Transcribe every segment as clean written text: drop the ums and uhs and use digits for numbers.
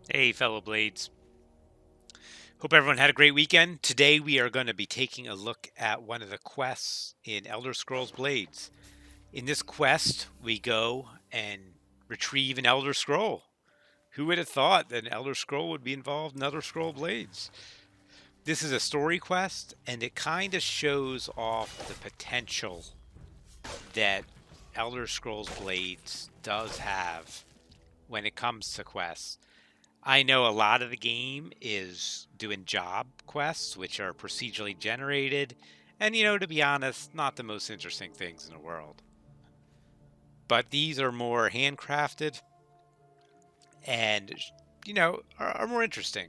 Hey, fellow Blades. Hope everyone had a great weekend. Today we are going to be taking a look at one of the quests in Elder Scrolls Blades. In this quest, we go and retrieve an Elder Scroll. Who would have thought that an Elder Scroll would be involved in Elder Scroll Blades? This is a story quest, and it kind of shows off the potential that Elder Scrolls Blades does have when it comes to quests. I know a lot of the game is doing job quests, which are procedurally generated, and to be honest, not the most interesting things in the world. But these are more handcrafted and, are more interesting.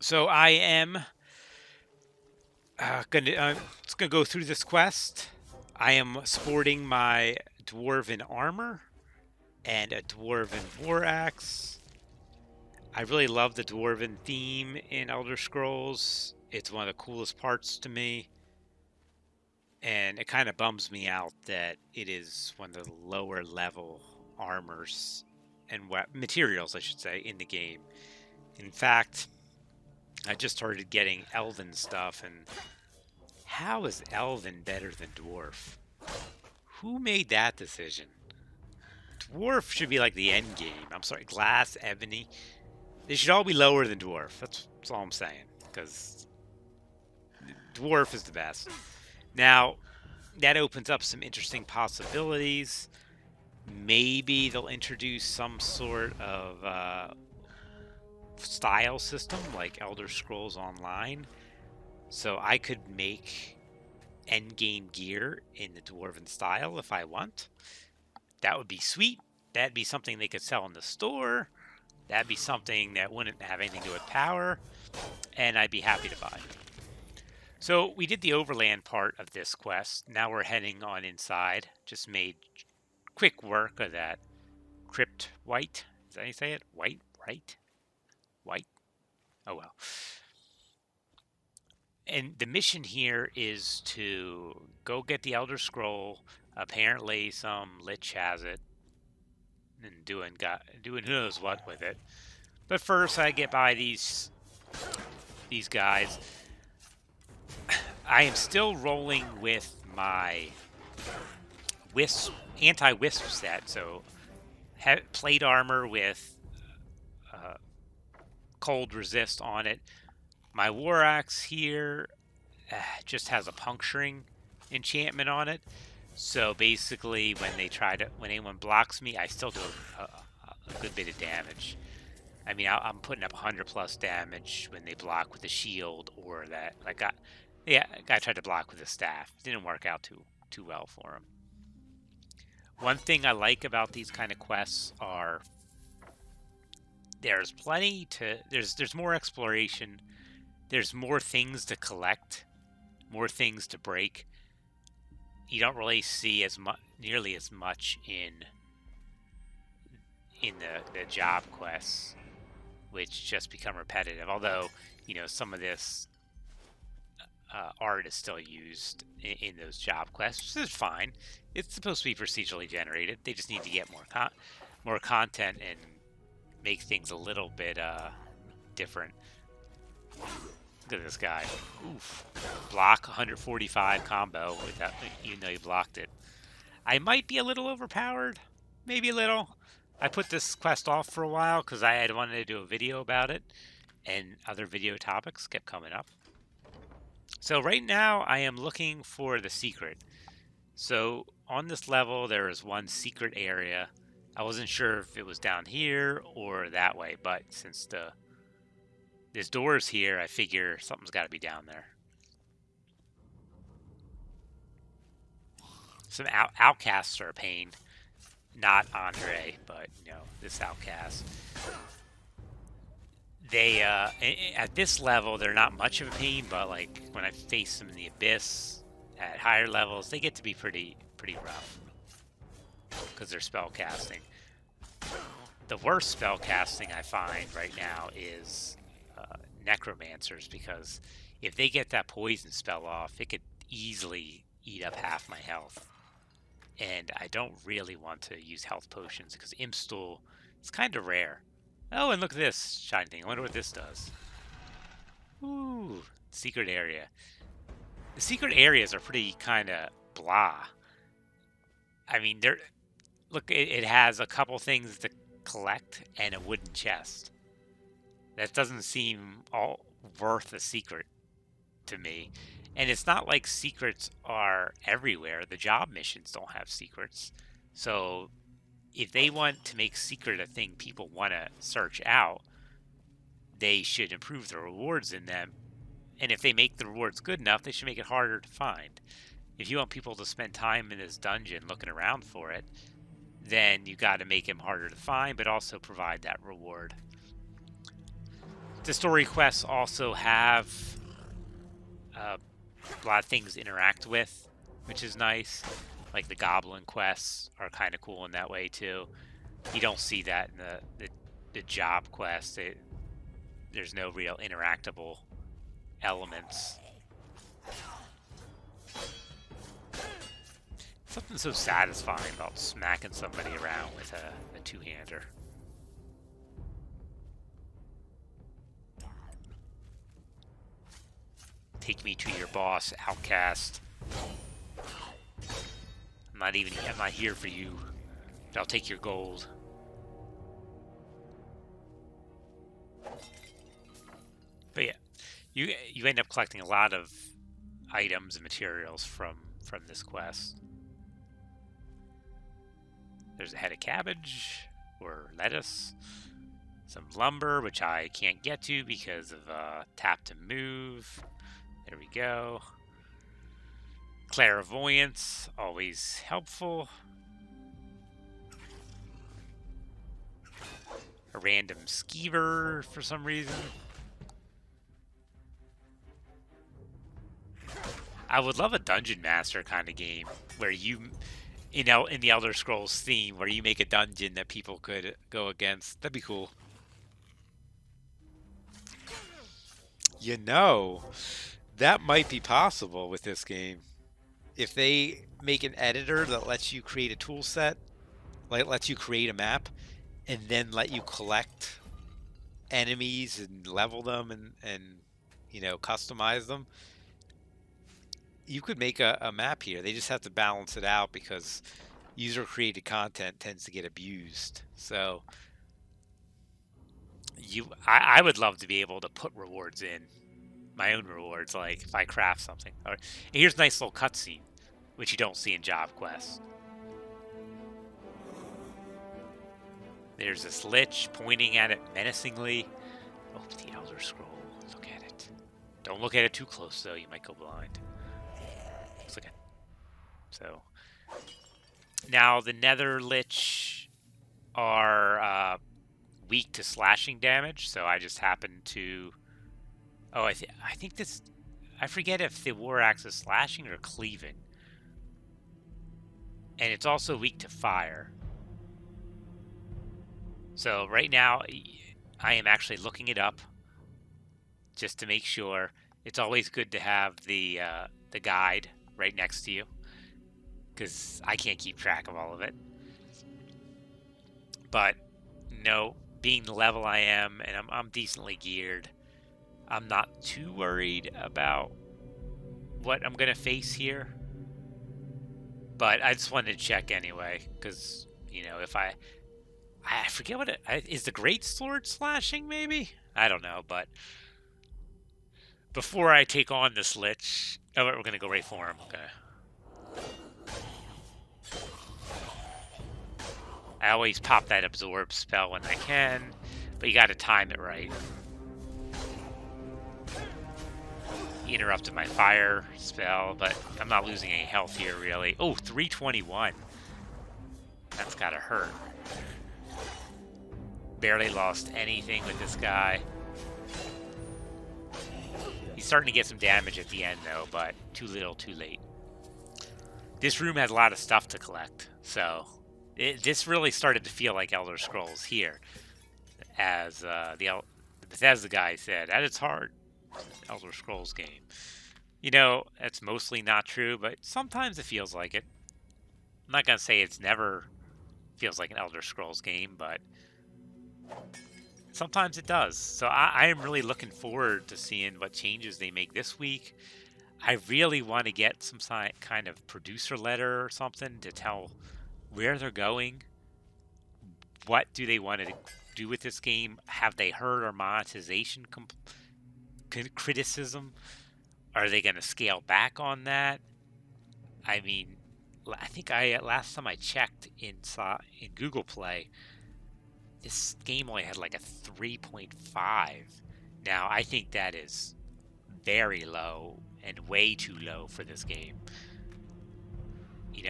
So I am gonna go through this quest. I am sporting my dwarven armor and a dwarven war axe. I really love the dwarven theme in Elder Scrolls. It's one of the coolest parts to me. And it kind of bums me out that it is one of the lower level armors and materials, I should say, in the game. In fact, I just started getting elven stuff, and how is elven better than dwarf? Who made that decision? Dwarf should be like the end game. I'm sorry, glass, ebony. They should all be lower than dwarf. That's all I'm saying. Because dwarf is the best. Now, that opens up some interesting possibilities. Maybe they'll introduce some sort of style system like Elder Scrolls Online. So I could make endgame gear in the dwarven style if I want. That would be sweet. That'd be something they could sell in the store. That'd be something that wouldn't have anything to do with power. And I'd be happy to buy. So we did the overland part of this quest. Now we're heading on inside. Just made quick work of that crypt white. Is that how you say it? White? Right? White? Oh well. And the mission here is to go get the Elder Scroll. Apparently some lich has it. And doing who knows what with it. But first I get by these guys. I am still rolling with my wisp anti-wisp set, so plate armor with cold resist on it. My war axe here just has a puncturing enchantment on it, so basically when anyone blocks me, I still do a good bit of damage. I mean, I'm putting up 100 plus damage when they block with a shield or that. Like, guy tried to block with a staff. Didn't work out too well for him. One thing I like about these kind of quests are there's more exploration. There's more things to collect, more things to break. You don't really see nearly as much in the job quests, which just become repetitive. Although some of this art is still used in those job quests, which is fine. It's supposed to be procedurally generated. They just need to get more content and make things a little bit different. Look at this guy. Oof. Block 145 combo without, even though he blocked it. I might be a little overpowered. Maybe a little. I put this quest off for a while because I had wanted to do a video about it, and other video topics kept coming up. So right now I am looking for the secret. So on this level there is one secret area. I wasn't sure if it was down here or that way, but since there's doors here, I figure something's got to be down there. Some outcasts are a pain. Not Andre, but this outcast. They at this level they're not much of a pain, but like when I face them in the abyss at higher levels, they get to be pretty rough because they're spell casting. The worst spell casting I find right now is necromancers, because if they get that poison spell off, it could easily eat up half my health. And I don't really want to use health potions because Imp Stool It's kind of rare. Oh, and look at this shiny thing. I wonder what this does. Ooh, secret area. The secret areas are pretty kind of blah. I mean, look, it has a couple things to collect and a wooden chest. That doesn't seem all worth a secret to me. And it's not like secrets are everywhere. The job missions don't have secrets. So if they want to make secret a thing people want to search out, they should improve the rewards in them. And if they make the rewards good enough, they should make it harder to find. If you want people to spend time in this dungeon looking around for it, then you got to make them harder to find, but also provide that reward. The story quests also have a lot of things to interact with, which is nice. Like the goblin quests are kind of cool in that way too. You don't see that in the job quests. There's no real interactable elements. Something so satisfying about smacking somebody around with a two-hander. Take me to your boss, outcast. I'm not here for you, but I'll take your gold. But yeah, you end up collecting a lot of items and materials from this quest. There's a head of cabbage or lettuce, some lumber, which I can't get to because of tap to move. There we go. Clairvoyance, always helpful. A random skeever for some reason. I would love a Dungeon Master kind of game where you, in the Elder Scrolls theme, where you make a dungeon that people could go against. That'd be cool. You know, that might be possible with this game. If they make an editor that lets you create a tool set, like lets you create a map, and then let you collect enemies and level them and you know, customize them, you could make a map here. They just have to balance it out because user-created content tends to get abused. So I would love to be able to put rewards in, my own rewards, like if I craft something. Or here's a nice little cutscene, which you don't see in Job Quest. There's this lich pointing at it menacingly. Oh, the Elder Scroll. Look at it. Don't look at it too close, though. You might go blind. Let's look at it. So, now the Nether Lich are weak to slashing damage, so I just happen to... Oh, I think this... I forget if the War Axe is slashing or cleaving. And it's also weak to fire. So right now, I am actually looking it up just to make sure. It's always good to have the guide right next to you because I can't keep track of all of it. But no, being the level I am, and I'm decently geared, I'm not too worried about what I'm gonna face here. But I just wanted to check anyway, because you know, if I forget what is the great sword slashing, maybe? I don't know, but before I take on this lich, oh, we're gonna go right for him. Okay. I always pop that absorb spell when I can, but you gotta time it right. He interrupted my fire spell, but I'm not losing any health here, really. Oh, 321. That's gotta hurt. Barely lost anything with this guy. He's starting to get some damage at the end, though, but too little, too late. This room has a lot of stuff to collect, so this really started to feel like Elder Scrolls here. As the Bethesda guy said, at its heart, Elder Scrolls game. You know, that's mostly not true, but sometimes it feels like it. I'm not going to say it's never feels like an Elder Scrolls game, but Sometimes it does. So I am really looking forward to seeing what changes they make this week. I really want to get some kind of producer letter or something to tell where they're going. What do they want to do with this game? Have they heard our monetization criticism? Are they going to scale back on that? I mean, I think last time I checked in Google Play, this game only had like a 3.5. Now, I think that is very low and way too low for this game.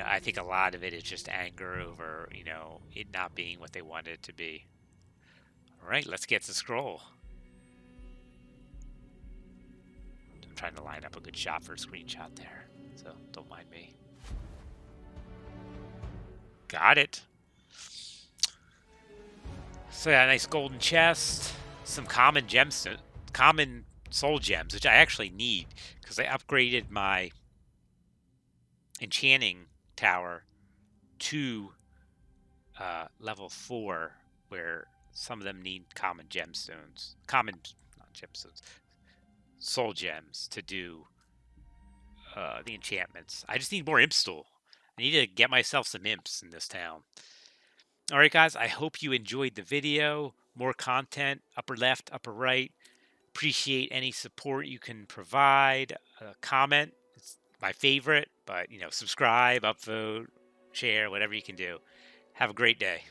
I think a lot of it is just anger over, it not being what they wanted it to be. All right, let's get to scroll. I'm trying to line up a good shot for a screenshot there, so don't mind me. Got it. So yeah, nice golden chest, some common gemstone, common soul gems, which I actually need because I upgraded my enchanting tower to level 4, where some of them need common gemstones, not gemstones, soul gems to do the enchantments. I just need more imp stool. I need to get myself some imps in this town. All right, guys, I hope you enjoyed the video. More content, upper left, upper right. Appreciate any support you can provide. Comment, it's my favorite, but subscribe, upvote, share, whatever you can do. Have a great day.